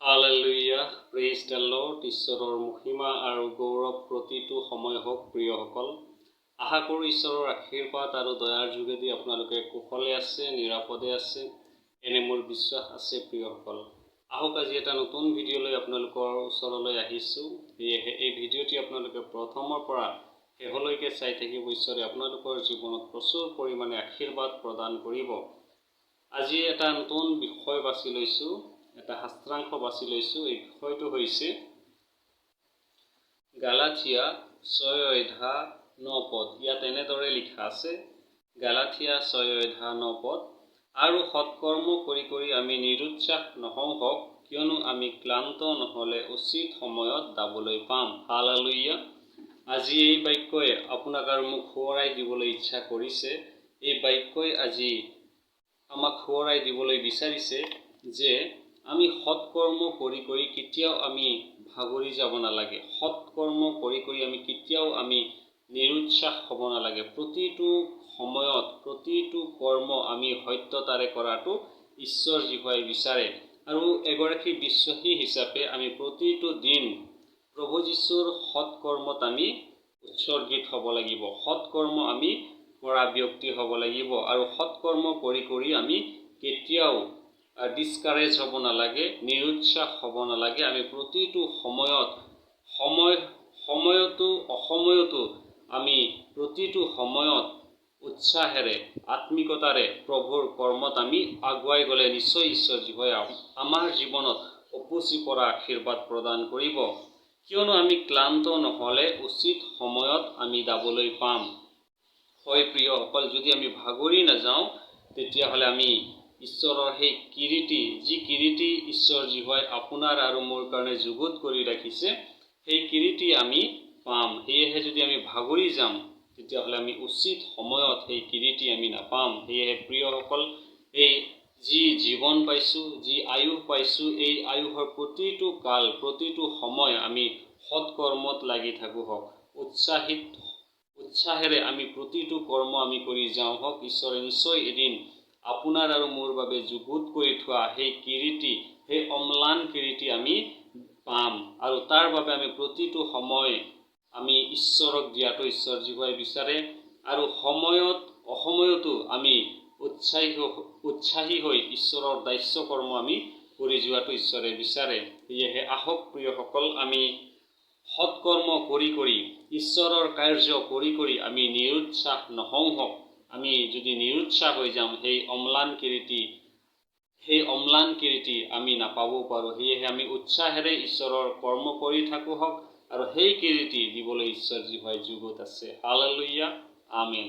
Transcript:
Hallelujah, praise the Lord. ঈশ্বৰৰ মহিমা আৰু গৌৰৱ প্ৰতিটো সময় হওক প্ৰিয়সকল। আশা কৰোঁ ঈশ্বৰৰ আশীৰ্বাদ আৰু দয়াৰ যোগেদি আপোনালোকে কুশলে আছে, নিৰাপদে আছে। এনে মোৰ বিশ্বাস আছে প্ৰিয়সকল। আহক আজি এটা নতুন ভিডিঅ' লৈ আপোনালোকৰ ওচৰলৈ আহিছোঁ। এই ভিডিঅ'টি আপোনালোকে প্ৰথমৰ পৰা শেষলৈকে চাই থাকিব। ঈশ্বৰে আপোনালোকৰ জীৱনত প্ৰচুৰ পৰিমাণে আশীৰ্বাদ প্ৰদান কৰিব। আজি এটা নতুন বিষয় বাছি লৈছোঁ, এটা শাস্ত্ৰাংশ বাছি লৈছোঁ। এই বিষয়টো হৈছে গালাথিয়া 6:9। ইয়াত এনেদৰে লিখা আছে, গালাথিয়া 6:9। আৰু সৎকৰ্ম কৰি কৰি আমি নিৰুৎসাহ নহওঁ হওক, কিয়নো আমি ক্লান্ত নহ'লে উচিত সময়ত দাবলৈ পাম। হালেলুয়া। আজি এই বাক্যই আপোনাক আৰু মোক সোঁৱৰাই দিবলৈ ইচ্ছা কৰিছে। এই বাক্যই আজি আমাক সোঁৱৰাই দিবলৈ বিচাৰিছে যে আমি সৎকৰ্ম কৰি কৰি কেতিয়াও আমি ভাগৰি যাব নালাগে। সৎকৰ্ম কৰি কৰি আমি কেতিয়াও নিৰুৎসাহ হ'ব নালাগে। প্ৰতিটো সময়ত প্ৰতিটো কৰ্ম আমি সত্যতাৰে কৰাটো ঈশ্বৰ যীশুৱে বিচাৰে। আৰু এগৰাকী বিশ্বাসী হিচাপে আমি প্ৰতিটো দিন প্ৰভু যীশুৰ সৎকৰ্মত আমি উৎসৰ্গিত হ'ব লাগিব। সৎকৰ্ম আমি কৰা ব্যক্তি হ'ব লাগিব। আৰু সৎকৰ্ম কৰি কৰি আমি কেতিয়াও ডিছকাৰেজ হ'ব নালাগে, নিৰুৎসাহ হ'ব নালাগে। আমি প্ৰতিটো সময়তো অসময়তো আমি প্ৰতিটো সময়ত উৎসাহেৰে আত্মিকতাৰে প্ৰভুৰ কৰ্মত আমি আগুৱাই গ'লে নিশ্চয় ঈশ্বৰ যীশুৱে আমাৰ জীৱনত উপচি পৰা আশীৰ্বাদ প্ৰদান কৰিব। কিয়নো আমি ক্লান্ত নহ'লে উচিত সময়ত আমি দাবলৈ পাম। হয় প্ৰিয়সকল, যদি আমি ভাগৰি নাযাওঁ তেতিয়াহ'লে আমি ঈশ্বৰৰ সেই কিৰীটি, যি কিৰীটি ঈশ্বৰ যীশুৱে আপোনাৰ আৰু মোৰ কাৰণে যুগুত কৰি ৰাখিছে, সেই কিৰীটি আমি পাম। সেয়েহে যদি আমি ভাগৰি যাম তেতিয়াহ'লে আমি উচিত সময়ত সেই কিৰীটি আমি নাপাম। সেয়েহে প্ৰিয়সকল, এই যি জীৱন পাইছোঁ, যি আয়ুস পাইছোঁ, এই আয়ুসৰ প্ৰতিটো কাল, প্ৰতিটো সময় আমি সৎকৰ্মত লাগি থাকোঁ হওক। উৎসাহেৰে আমি প্ৰতিটো কৰ্ম আমি কৰি যাওঁ হওক। ঈশ্বৰে নিশ্চয় এদিন আপোনাৰ আৰু মোৰ বাবে যুগুত কৰি থোৱা সেই কিৰীটি, সেই অম্লান কিৰীটি আমি পাম। আৰু তাৰ বাবে আমি প্ৰতিটো সময় আমি ঈশ্বৰক দিয়াটো ঈশ্বৰ যীশুৱে বিচাৰে। আৰু অসময়তো আমি উৎসাহী হৈ ঈশ্বৰৰ দাস্য কৰ্ম আমি কৰি যোৱাটো ঈশ্বৰে বিচাৰে। সেয়েহে আহক প্ৰিয়সকল, আমি সৎকৰ্ম কৰি কৰি, ঈশ্বৰৰ কাৰ্য কৰি কৰি আমি নিৰুৎসাহ নহওঁ হওক। আমি যদি নিৰুৎসাহ হৈ যাম, সেই অম্লান কিৰীটি আমি নাপাবও পাৰোঁ। সেয়েহে আমি উৎসাহেৰে ঈশ্বৰৰ কৰ্ম কৰি থাকোঁ হওক। আৰু সেই কিৰীটি দিবলৈ ঈশ্বৰ যীশুৱে যুগুত আছে। হালেলুয়া, আমেন।